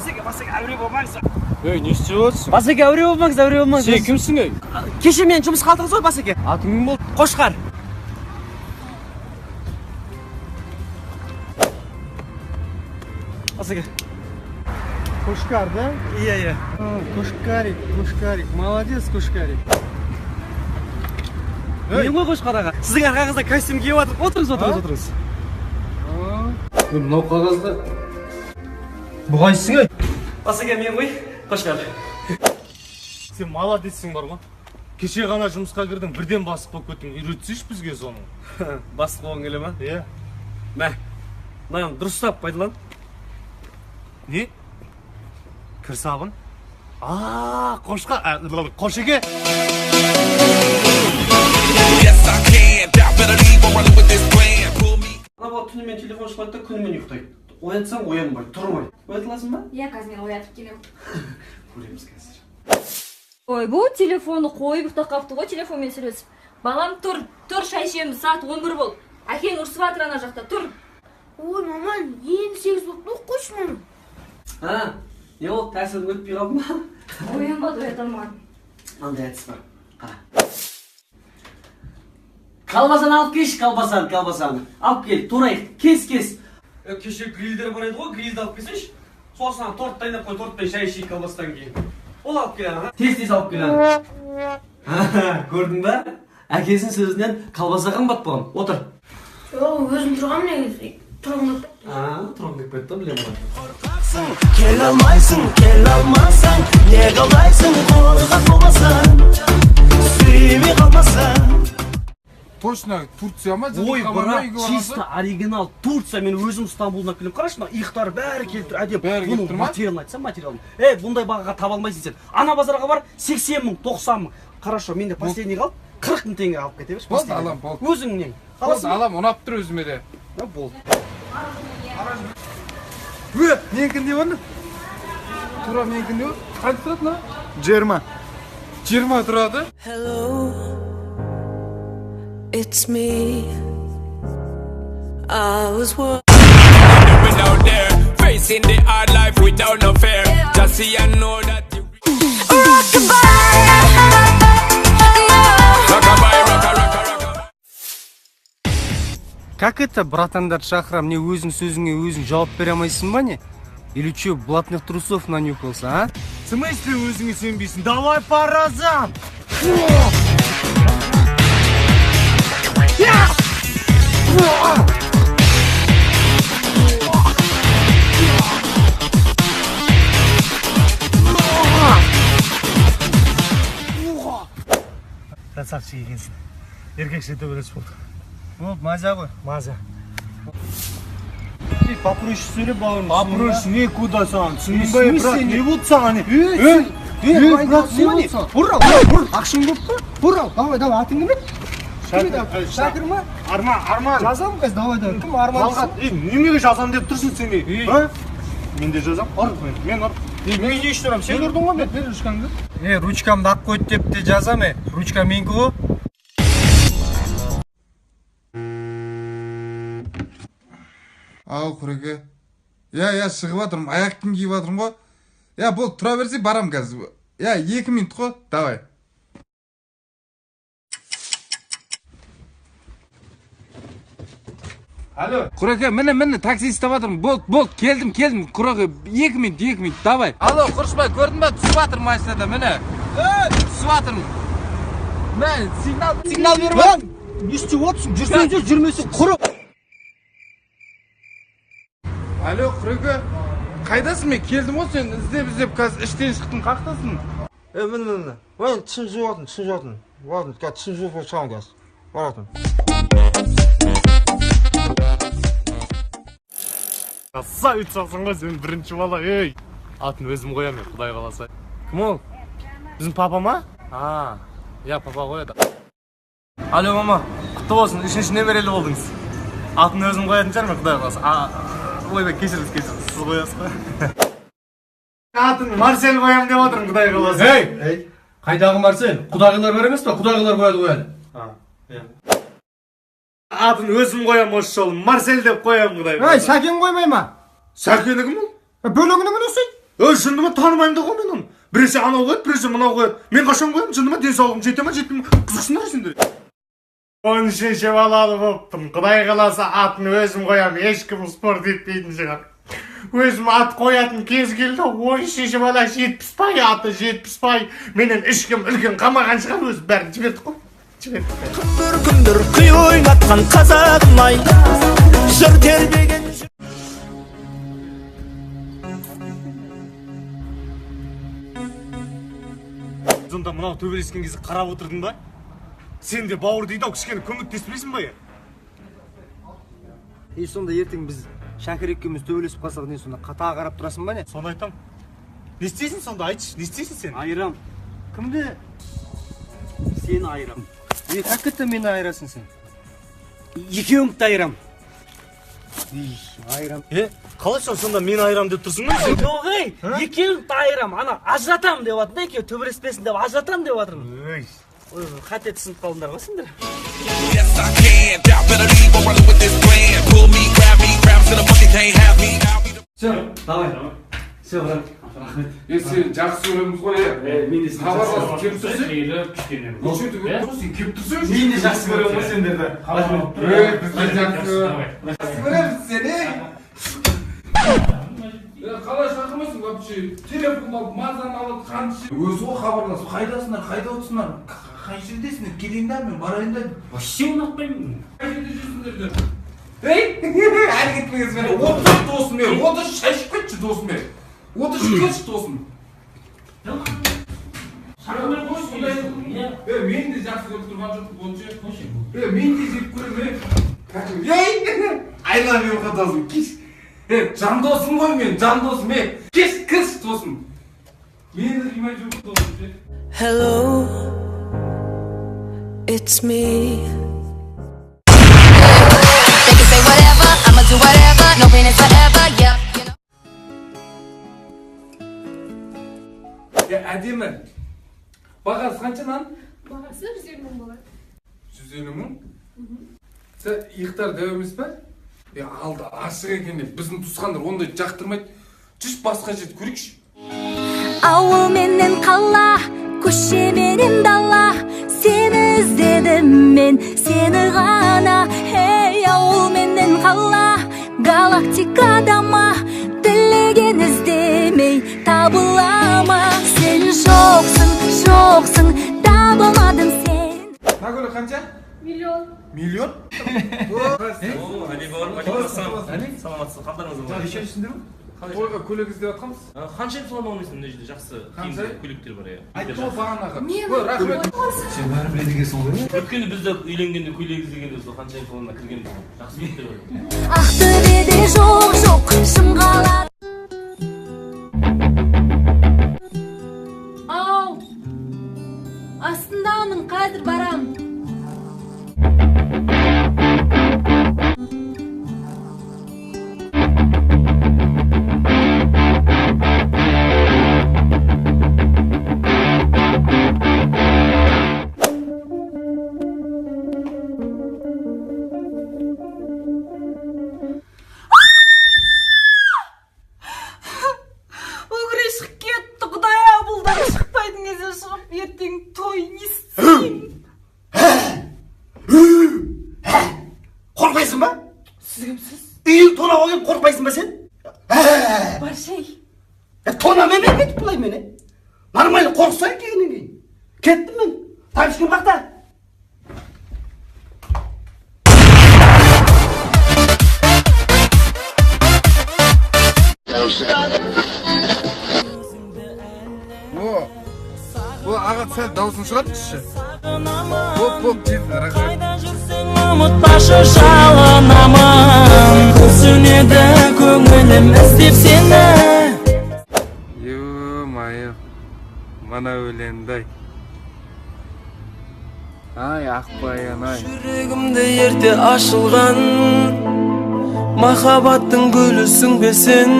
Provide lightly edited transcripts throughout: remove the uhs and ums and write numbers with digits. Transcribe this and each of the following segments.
Басеке, әуре болмаңыз. Ей, не істеп отырсың? Басеке, әуре болмаңыз. Сен кімсің, ей? Кеше мен жұмыс қалдыңыз ғой, Басеке. Атың кім болды? Қошқар. Басеке. Кошкар, да? Иә. Кошкарик. Молодец, Кошкарик. Мен ғой Қошқар аға. Сіздің арқаңызда костюм киіп отырып, отырыңыз. Мынау қағазда бұғайсың, ей? Басеке, мен ғой Қошқар. Сен молодецсің бар ма? Кеше ғана жұмысқа кірдің, бірден басып болып кеттің. Үйретсейші бізге соны. Басып болғың келе ма? Иә. Мә, мынаны дұрыстап пайдалан. Не? Кір сабын? Қошеке! Ана бала түнімен телефон шылайды да күнімен ұйықтайды. Оятсаң оянбайды, тұрмайды. Оятыласың ба? Я қазір мен оятып келем. Көреміз қазір. Ой, бұл телефонды қойып ұйықтап қапты ғой, телефонмен сөйлесіп. Балам тұр, шай ішеміз, сағат 11 бол. Әкең ұрсып жатыр ана жақта, тұр. Ой, маман, енді 8 болды, қойшы мұны. Не ол тәсілін өтпей қалды ма? Оянбады, оята алмадым. Андай әдіс бар. Қара. Қалбасан алып келші, қалбасан. Алып кел, турайық, кес. Кеше грильдер бар еді ғой, грильді алып келсейші. Сосын торт дайындап қой, тортпен шай ішейік қалбастан кейін. Ол алып кел ана. Тез алып кел ана. Көрдің ба? Әкесінің сөзінен қалбаса қымбат болған. Отыр. Өзім тұрғам негізі. Тұрғым деп. Тұрғым деп кетті, білем ғой. Кел алмасаң, не қалайсың, қорғап болмасаң, сүймей қалмасаң. Точно Турция ма? Ой, брат, чисто оригинал Турция. Мен өзім Стамбулдан келем. Қарашы, иықтары бәрі келіп тұр. Әдеп. Бұның материалын айтсам, материалын. Бұндай бағаға таба алмайсың сен. Ана базарға бар 80 мың, 90 мың. Қарашы, менде последний қалып 40 мың теңге алып кете берші. Болды, алам, болды. Өзіңнен. Болды, алам, ұнап тұр өзіме де. Болды. Менікін не бар? Тура менікін не бар? Қанды тұрады ма? 20 тұрады? Hello, it's me. I was worried. Out there, facing the hard life without no fear. Just see and know that you Как это, братандар, шахрам, не өзің сөзіңе өзің жауап бере алмайсың ба не? Или че, блатных трусов нанюхался, а? В смысле өзіңе сенбейсің? Давай по разам! Красавчик екенсің. Еркекше төбелес болды. Болды, маза ғой. Маза. Попроще сөйле, бауырым. Попроще, не куда саған? Түсінбей, брат, не болды саған? Брат, не болды саған? Бұрал, ақшың көп па? Бұрал, давай, атың кім еді? Шакір ма? Арман. Жазам қазір, давай. Кім Арман? Немеге жазам деп тұрсың сен? Мен де жазам. Мен ұр. Мен не ішті ұрам? Сен ұрдың ғой, бер ручкаңды. Ручкамды ақ қойды деп те жазам, ручка менгі ғой. Ау, құреке. Я шығып атырмын, аяқ киім киіп атырмын ғой. Бұл тұра берсе барам қазір. 2 минут қой, давай. Алло. Құреке, міне, такси істеп атырмын. Болды, келдім. Құреке, 2 минут, давай. Алло, Құрышбай, көрдің ба? Түсіп атырмын машинада, міне. Түсіп атырмын. Мен, сигнал беріп. Не істеп отырсың? Жүрмесең, құры. Алло, Құреке, қайдасың? Мен келдім ғой, сен іздеп қазір іштен шықтың, қақтасың? Міне. Мен түсін жуатын. Ладно, түсін жуып шығам қазір. Баратын. Красавицасың ғой сен, бірінші бала, ей! Атын өзім қоям, құдай қаласа. Кім ол? Біздің папа ма? Папа қояды. Алло, мама, құтты болсын, 3-ші немерелі болдыңыз. Атын өзім қоятын шығар ма, құдай қаласа. Ойбай, кешіріңіз, сіз қоясыз ба? Атын Марсель қоям деп отырмын, құдай қаласа. Ей! Қайдағы Марсель? Құдағилар бар емес па? Құдағилар қояды қояды. Атын өзім қоям осы жолы, Марсель деп қоям, құдай қаласа. Сәкен қоймай ма? Сәкені кім ол? Бөлігінің үлесі. Жындыма танымаймын да ғой мен оны. Біресе анау қояды, біресе мынау қояды. Мен қашан қоямын, жындыма денсаулығым жете ма, жетпей ма? Қызықсыңдар сендер. 13-ші балалы болыппын. Құдай қаласа атын өзім қоямын. Ешкім спорт етпейтін шығар. Өзім ат қоятын кез келді. 13-ші бала 70 пай аты 70 пай. Менен ешкім үлкен қамаған шығар, өзі бәрін жібердік қой. Күндір күй ойнатқан қазағым ай, жыр тербеген. Сонда мынау төбелескен кезде қарап отырдың ба? Сен де бауыр дейді ау, кішкене көмектеспейсің ба? Сонда ертең біз Шәкір екеуміз төбелесіп қалсақ, не сонда қатаға қарап тұрасың ба не? Соны айтам. Не істейсің сонда, айтшы, не істейсің сен? Айырам. Кімді? Сені айырам. Как это мені айырасың сен? Екеуіңді айырам. Айырам. Қалайша сонда мен айырам деп тұрсың ба? Жоқ ей, екеуіңді айырам, ана ажыратам деп жатыр, екеуі төбелеспесін деп ажыратам деп жатырмын. Ой, қате түсініп қалдыңдар ғой сендер. Yes, I can. Y'all better leave or run with this plan. Pull me, grab to the monkey can't have me. I'll be the... Все, давай. Все, брат. Рахмет. Сен жақсы көреміз ғой. Мен де хабарласып келіп тұрсың. Неше түгел тұрсың, келіп тұрсың. Мен де жақсы көремін ғой сендерді. Біз де жақсы көреміз сені. Қалай шақырмайсың вообще? Телефон алып, мазаны алып, қаншы. Өзі ғой хабарласып, қайдасыңдар, қайда отырсыңдар? Қай жердесіңдер? Келейіндер мен, барайындар. Вообще ұнатпаймын. Қай жерде жүрсіңдер? Ей, әлі кетпеңіз мен. Отыр досым мен, отыр шайшып кетші досым мен. Отыр кетші досым. Шақырмай қойсын. Мен де жақсы көріп тұрған жоқпын, онша. Мен де жеп көрем. Ей, айланып қатасың, кеш. Жан досым ғой мен, жан досым. Кеш, кірш досым. Мен де қимай жүріп досым. Hello, it's me. They can say whatever, I'ma do whatever, no pain is forever, yeah. Әдемі. Бағасы қанша нан? Бағасы 150 мың болады. 150 мың? Сен иықтар дәу емес пе? Алды ашық екен деп біздің туысқандар ондай жақтырмайды. Жүш басқа жерді көрейікші. Ауыл менен қала, көше менен дала, сені іздедім мен, сені ғана. Ей, ауыл менен қала, галактикада ма, тілеген іздемей табылама. Сен жоқсың, жоқсың, табылмадым сен. Нагөлі қанша? Миллион. Миллион? Саламатсыз, қалдарыңыз бар. Неше ішінде ме? Тойға көлік іздеп жатқанбыз. Қанша салон алмайсың, мына жерде жақсы көліктер бар. Айтты ғой бағанағы. Рахмет. Сен бәрі біледі екенсің ғой. Өткенде бізде үйленгенде көйлек іздегенде сол қанша салонына кірген жақсы көліктер бар. Ақтөбеде жоқ, шымғалар. Ау! Астындамын, қазір барам. Қорқайсың ба? Сіз кімсіз? Үйің тонап алып қорқпайсың ба сен? Бар шей. Тонап емен кетіп бұлай мені. Нормально қорқсайын дегеннен кейін. Кеттім мен. Тайшын бақта. Бұл аға сәл даусын шығартшы. Боп, дейді, рахмет. Ұмытпашы жалынамын, күрсінеді көңілім іздеп сені. Ё-майо, мана өлеңді-ай. Ай, Ақбаян-ай. Жүрегімді ерте ашылған, махаббаттың гүлісің бе сен,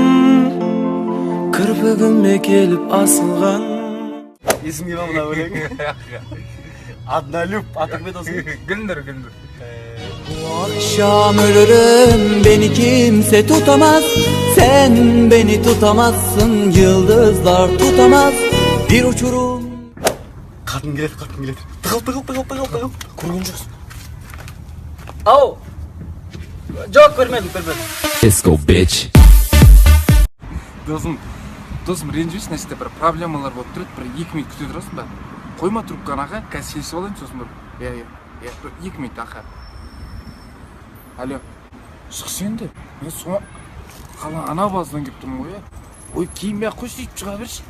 кірпігіме келіп асылған. Есімге ма мына өлең? Однолюб, атың бет осы? Güldür. Bu akşam ölürüm, beni kimse tutamaz. Sen beni tutamazsın, yıldızlar tutamaz bir uçurum. Қатын келеді. Тығыл. Көрген жоқсың. Ау. Жоқ, көрмедім. Let's go, bitch. Досым, ренжімейсің, нәрсе бір проблемалар болып тұрады, бір 2 минут күте тұрасың ба? Қойма трубканы аға, қазір шешіп алайын, сосын бір. Иә, 2 минут аға. Алло, шықшы енді. Мен соңа қала ана басынан келіп тұрмын ғой, ой, киінбей ақ қойшы, сөйтіп шыға берші.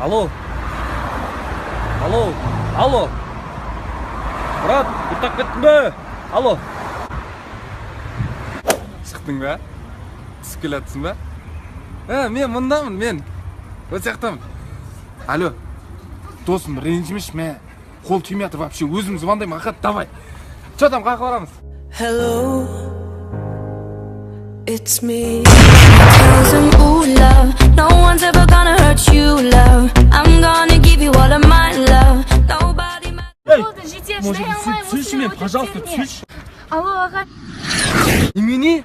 Алло. Брат, ұйықтап кеттің бе? Алло. Шықтың ба? Түсіп келатсың ба? Мен мұндамын, мен. Ол сияқтамын. Алло, досым, ренжімеш, мен қол тимей жатыр, вообще өзім звондаймын, аға, давай. Че там, қайқа барамыз? Hello, it's me. Tell them, ooh, love, no one's ever gonna hurt you, love. I'm gonna give you all of my love. Nobody matters. Может, түсінші мен, пожалуйста, түсінші. Алло, аға. Немене?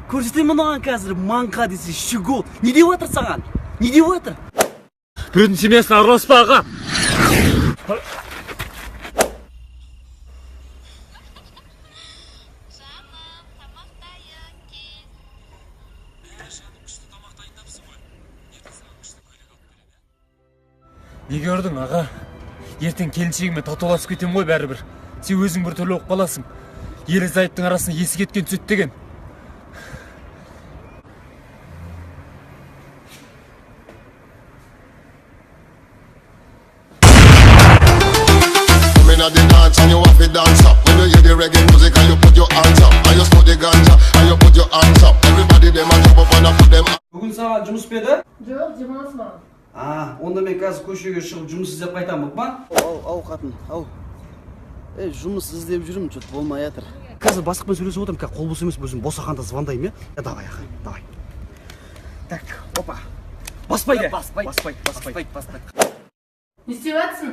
Көрсетейін мынаған қазір манқа десе щегол. Не деп отыр саған? Не деп отыр? Біреудің семьясына араласпа аға. Не көрдің аға? Ертең келіншегіме татуласып кетем ғой бәрібір. Сен өзің бір түрлі оқып қаласың. Ерлі зайыптың арасына есі кеткен түсет деген. And you have to dance up. When you hear the reggae music and you put your hands up, and you smoke the ganja and you put your hands up. Everybody them a jump up and put them up. Бүгін саған жұмыс берді? Жоқ, демалыс маған. Онда мен қазір көшеге шығып жұмыс іздеп қайтамын, ма? Ау, қатын, ау. Жұмыс іздеп жүрмін, что-то болмай жатыр. Қазір бастықпен сөйлесіп отырмын, қол бос емес, өзім босағанда звондаймын, я? Давай, аға, давай. Так, опа. Баспайды. Не істеп жатсың?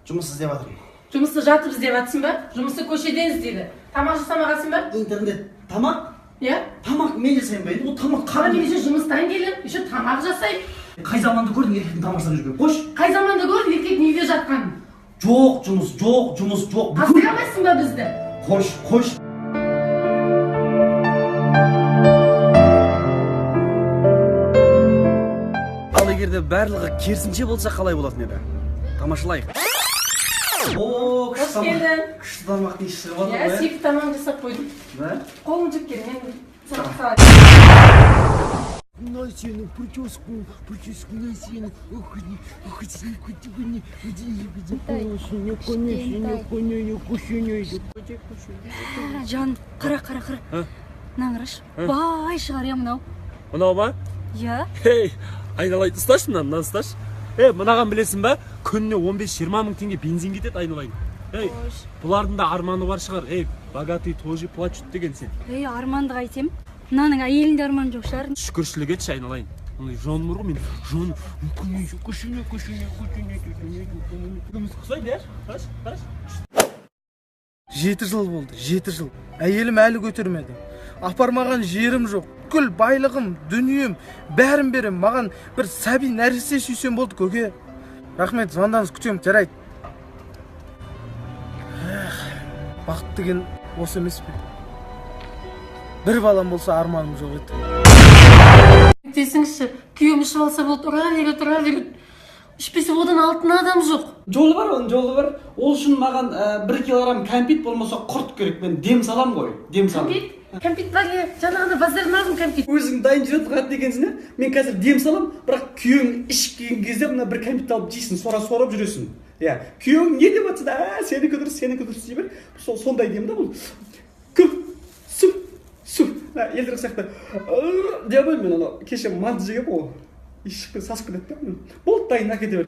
Жұмыс іздеп жатырмын. Жұмысты жатып іздеп жатсың ба? Жұмысты көшеден іздейді. Тамақ жасамағансың ба? Интернет. Тамақ? Иә? Тамақ мен жасаймын ба? Ол тамақ Қара мен еще жұмыстан келіп, еще тамақ жасаймын. Қай заманда көрдің еркектің тамақ жасап жүрген? Қош. Қай заманда көрдің еркектің үйде жатқанын? Жоқ, жұмыс жоқ. Тастай алмайсың ба бізді? Қош. Ал егерде барлығы керісінше болса қалай болатын еді? Тамашалайық. Қош келдің. Күшті тамақ дейсіз шығып жатыр ғой. Иә, сүйікті тамақ жасап қойдым. Қолын жіп кел, мен саған. На сені, прическу на сені. Жан, қара. Мынаны қарашы. Бай шығар я мынау. Мынау ба? Иә. Ей, айналайын, ұсташы мынаны ұсташы. Мынаған білесің ба? Күніне 15-20 мың теңге бензин кетеді айналайын. Бұлардың да арманы бар шығар. Богатый тоже плачут деген сен. Арманды қайтем. Мынаның әйелінде арман жоқ шығар. Шүкіршілік етші айналайын. Жон мұр мен, жон. Көшіне. Құсайды, қараш. 7 жыл болды, 7 жыл. Әйелім әлі көтермеді. Апармаған жерім жоқ. Күл байлығым, дүнием, бәрін берем. Маған бір сәби нәрсе сүйсем болды, көке. Рахмет, звондаңыз, күтем, жарайды. Бақыт деген осы емес пе? Бір балам болса арманым жоқ еді. Десіңізші, күйеуім ішіп алса болды, ұра береді. Ішпесе одан алтын адам жоқ. Жолы бар. Ол үшін маған 1 килограмм кәмпит болмаса құрт керек. Мен дем салам ғой, дем салам. Кәмпит бар, жаңағыда базардан алдым кәмпит. Өзің дайын жүреді қат дегенсің, мен қазір дем салам, бірақ күйеуің ішіп келген кезде мына бір кәмпит алып жейсің, сорап жүресің. Иә, күйеуің не деп жатса да, сенікі дұрыс дей бер. Сондай дем да бұл. Су. Елдірік сияқты. Дем мен ана кеше манты жегем ғой. Ішіп сасып кетеді. Болды дайын әкете бер.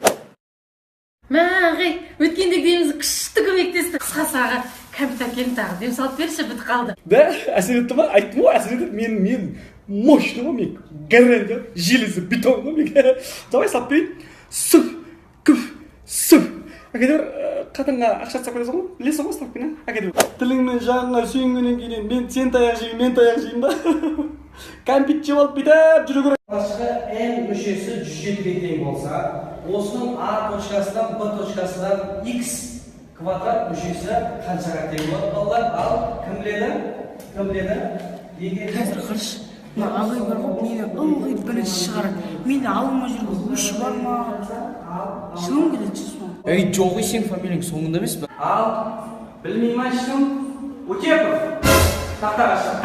Мағай, өткендегі демімізді күшті көмектесті. Қысқасы аға, кәмпит әкелін тағы дем салып берші, бітіп қалды. Да, әсер етті ма? Айттым ғой, әсер етті. Мен мощный ғой, мен гарантия, железі, бетон ғой, мен. Давай салып берейін. Су. Әкете бер, қатынға ақша тастап кетесің ғой, білесің ғой ставканы әкетіп. Тіліңмен жағыңа сүйінгеннен кейін мен сен таяқ жеймін ба? Кәмпит жеп алып бүйтіп жүре көрем. Алғашқы n мүшесі 107-ге тең болса, осының a точкасынан b точкасынан x квадрат мүшесі қаншаға тең болады балалар? Ал кім біледі? Қазір қаршы, мына ағай бар ғой, мені ылғи бірінші шығарады. Мені алма жүрген өші бар ма? Шылым келеді жүзім. Ей, жоқ сен фамилияң соңында емес пе? Ал, білмеймін ешкім. Утепов, тақтаға шық.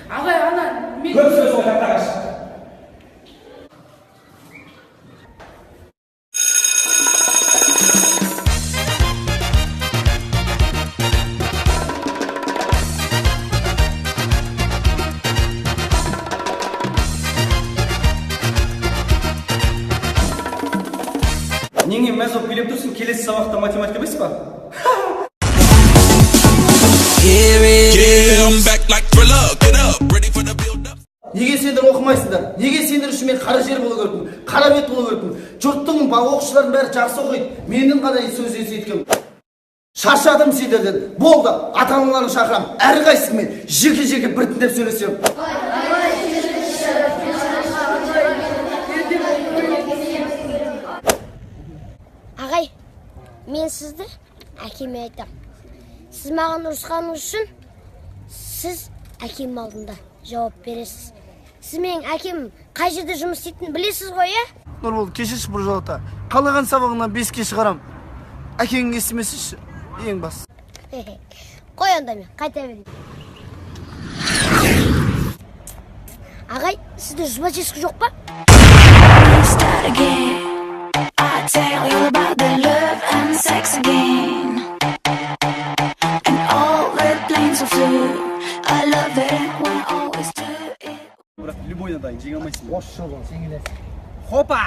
Ағай, ана, мен... Көп сөз ғой, тақтаға шық. Неге мәз болып билеп тұрсың, келесі сабақта математика емес па? Неге сендер оқымайсыңдар? Неге сендер үшін мен қара жер болу керекпін, қара бет болу керекпін? Жұрттың оқушылардың бәрі жақсы оқиды. Менің ғана сөз естігем. Шаршадым сендерден. Болды, ата-аналарын шақырамын. Әрқайсысымен жеке-жеке біртіндеп сөйлесем. Ағай, мен сізді әкеме айтам. Сіз маған ұрысқаныңыз үшін, сіз әкем алдында жауап бересіз. Сіз менің әкем қай жерде жұмыс істейтінін білесіз ғой, е? Нұрбол, кешірші бір жолата. Қалаған сабағынан 5-ке шығарам. Әкең естімесінші, ең бас. Қой онда мен, қайта берейін. Ағай, сізде жұбаческі жоқ па? I tell you about the love and sex again, and all the planes of flew. I love it and we always do it. Любойна дайын, жеңе алмайсың. Осы жолдан сен келесің. Хопа!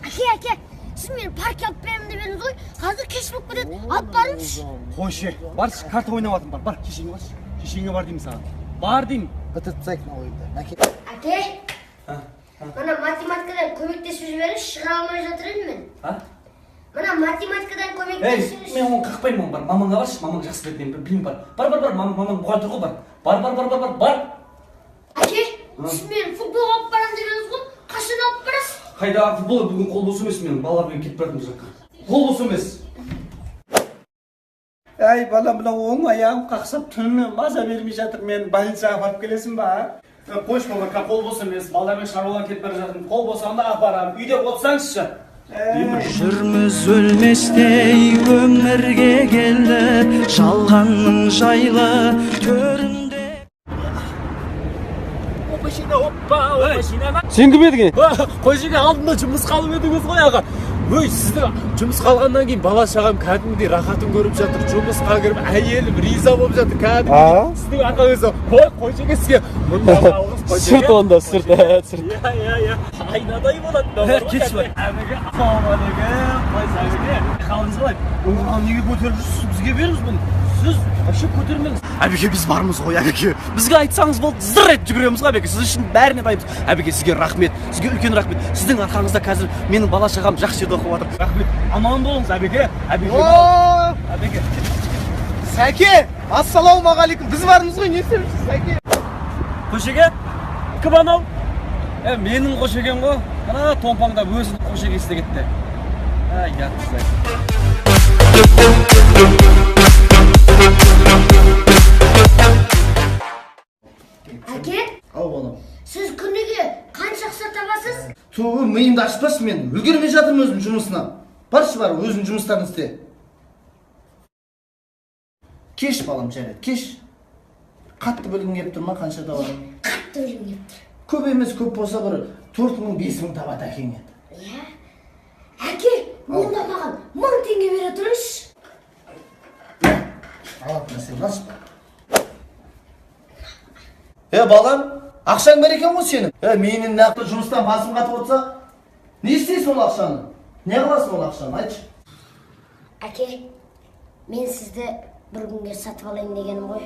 Әке, сіз мені паркке алып беремін деп едіңіз ғой. Қазір кеш болып кетеді, алып барыңызшы. Қойшы, баршы, карта ойнап атым бар. Бар, кешеңе баршы. Кешеңе бар деймін саған. Бар деймін. Бітіріп тастайық ойымды. Әке, мына математикадан көмектесіп жіберіңіз, шыға алмай жатыр едім мен. Мына математикадан көмектесіп мен оны қақпаймын, бар. Мамаңа баршы, мамаң жақсы білеймін бар. Бар, мамаң бұғалтыр ғой бар. Бар. Әке, сіз мені футбол алып барам деп едіңіз ғой. Қашан алып барасыз? Қайда футбол бүгін қол бос емес менің, балалармен кетіп бардым жаққа. Қол бос емес. Әй, бала, мына оң аяғым қақсап түнімен маза бермей жатыр. Мен больницаға апарып келесің ба? Қойш бала, қол бос емес. Балалармен шаруаға кетіп бара жатырмын. Қол болсам да апарам. Үйде отырсаңызшы. Жүрміз өлместей өмірге келді, жалғанның жайлы төрінде. Сен кім едің? Қойшеге алдында жұмыс қалып едіңіз ғой аға. Өй, сіздің жұмыс қалғаннан кейін бала шағам кәдімгідей рахатын көріп жатыр. Жұмысқа кіріп, әйелім риза болып жатыр кәдімгідей. Сіздің ағаңызды, қойшеге сізге мұндағы алғыз қойшеге. Сұрт онда, сұрт. Иә. Айнадай болады. Кетші бар. Әмеге, қалыңыз қалай? Оған неге көтеріп жүрсіз? Бізге беріңіз бұны. Сіз вообще көтермеңіз. Әбеке, біз бармыз ғой, әбеке. Бізге айтсаңыз болды, зыр етіп жүгіреміз ғой, әбеке. Сіз үшін бәріне дайынбыз. Әбеке, сізге рахмет. Сізге үлкен рахмет. Сіздің арқаңызда қазір менің бала шағам жақсы жерде оқып жатыр. Рахмет. Аман болыңыз, әбеке. Әбеке. Сәке, ассалаумағалейкум. Біз бармыз ғой, не істемейсіз, Сәке? Қошеге? Кім анау? Менің Қошегем ғой. Ана томпаңдап өзінің Қошегесі де кетті. Яқсы. Әке? Ау балам. Сіз күніге қанша ақша табасыз? Туы миымды ашпашы, мен үлгермей жатырмын өзім жұмысына. Баршы бар, өзің жұмыстарын істе. Кеш балам, жарайды, кеш. Қатты бөлгің келіп тұр ма, қанша табарым? Қатты бөлгім келіп тұр. Көп емес, көп болса бір 4.000-5.000 табады әкеңе. Иә? Әке, онда маған 1000 теңге бере тұрыңызшы. Алатын нәрсе бас. Балам, ақшаң бар екен ғой сенің. Менің нақты жұмыстан басым қатып отырса, не істейсің ол ақшаны? Не қыласың ол ақшаны, айтшы. Әке, мен сізді бір күнге сатып алайын дегенім ғой.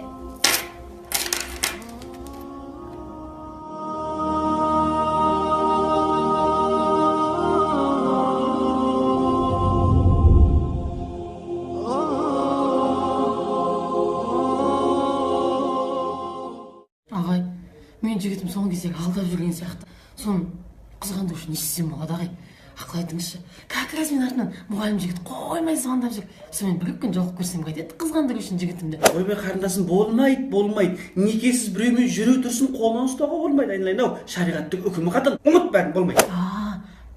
жігітім соңғы кездегі алдап жүрген сияқты. Соны қызғанду үшін не істесем болады ағай? Ақыл айтыңызшы. Как раз мен артынан мұғалім жігіт қоймай звондап жүр. Сонымен бір күн жолығып көрсем қайтеді қызғандыру үшін жігітімді. Ойбай қарындасым, болмайды. Некесіз біреумен жүре тұрсын, қолынан ұстауға болмайды. Айналайын-ау, шариғаттың үкімі қатал. Ұмыт бәрін, болмайды.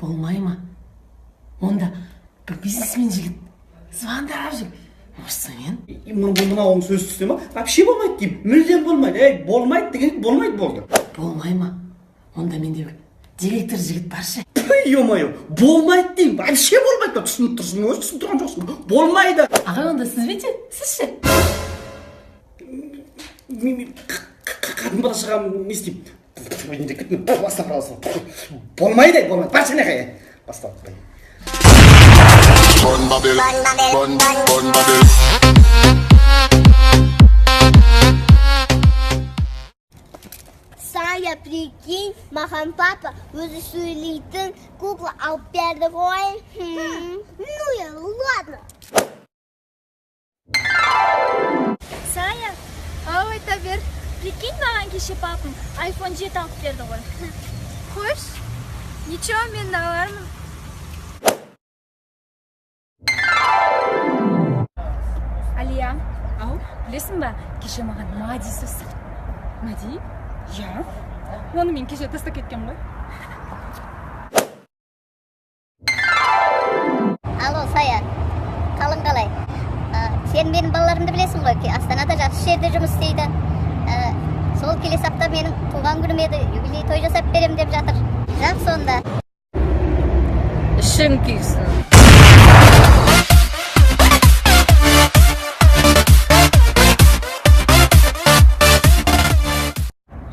Болмай ма? Онда бір бизнесмен жігіт звондап жүр. Осымен? Мынауың сөз түсті ма? Вообще болмайды деймін. Мүлдем болмайды. Болмайды деген болмайды болды. Болмай ма? Онда менде бір директор жігіт баршы. Ё-моё, болмайды деймін. Вообще болмайды. Түсініп тұрсың, өз түсініп тұрған жоқсың. Болмайды. Ағай, онда сіз бе? Сіз ше? Қатын бала шығам, не істеймін? Бастап қаласың. Болмайды. Баршы не қай? Бастап. Bun Babel, bun Babel. Saya прикинь, маған папа өзі сөйлейтін кукла алып берді ғой. Ну я, ладно. Saya, ау айта бер. Прикинь, маған кеше папам iPhone 7 алып берді ғой. Қош, ничего, мен алармын. Алия, ау, білесің ба, кеше маған Мади сөзсі. Мади? Я? Оны мен кеше тастап кеткен ғой. Алло, Сая, қалың қалай? Сен менің балаларымды білесің ғой, Астанада жақсы жерде жұмыс істейді. Сол келесі апта менің туған күнім еді, юбилей той жасап берем деп жатыр. Жақсы онда. Ішің күйсін.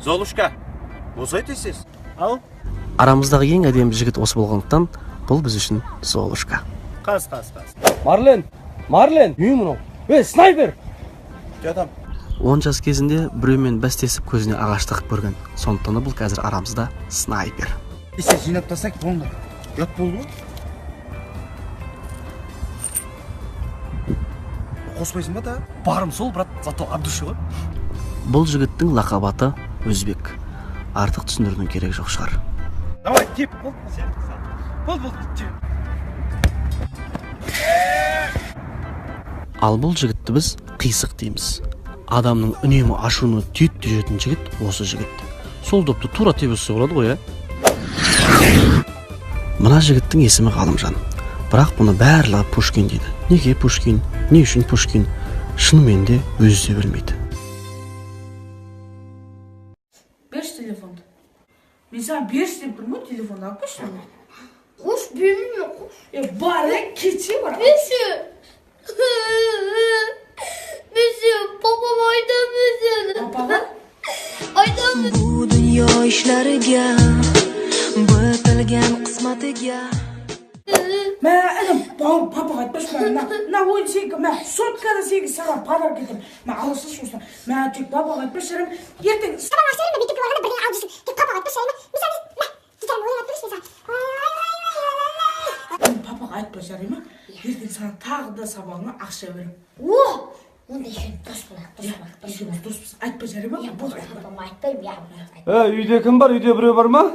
Золушка, босай тесіз. Ау? Арамыздағы ең әдемі жігіт осы болғандықтан, бұл біз үшін Золушка. Қас. Марлен, үй мұнау. Снайпер! Жатам. 10 жас кезінде біреумен бәстесіп көзіне ағаш тағып көрген. Сондықтан бұл қазір арамызда снайпер. Есе жинап тастайық, болыңдар. Ят болды ғой? Қоспайсың ба да? Барым сол, брат, зато абдушы ғой. Бұл жігіттің лақабаты Өзбек. Артық түсіндірудің керек жоқ шығар. Давай, кеп, бол, Ал бұл жігітті біз қисық дейміз. Адамның үнемі ашуына түйіп жүретін жігіт осы жігіт. Сол допты тура тебесі болады ғой, Мына жігіттің есімі Ғалымжан. Бірақ бұны барлығы Пушкин дейді. Неге Пушкин? Не үшін Пушкин? Шынымен де өзі де білмейді. Берші телефонды. Мен саған берші деп тұрмын, телефонды алып берші. Қош, бермейме, қош. Бар, кетсе бар. Бесі, папам айтам өзені. Папаға? Айтам. Bu dunyo ishlariga, bitilgan qismatiga. Мә, әдім, папаға айтпашы, мә, ойын сенікі, мә, соткада сенікі саған подарок етем. Мә, алысыз шоқсан. Мә, тек папаға айтпашы жарым, ертең. Папаға сөйлеме, мектепке барғанда бірдеңе алып жүрсің. Тек папаға айтпашы жарым. Мысалы, мә, тетем ойын айтпашы мен Папаға айтпашы жарым, ертең саған тағы да сабағына ақша берем. О! Онда үйін дос болақ. Екеуміз доспыз. Айтпашы жарым, Папама айтпаймын, Үйде кім бар? Үйде біреу бар ма?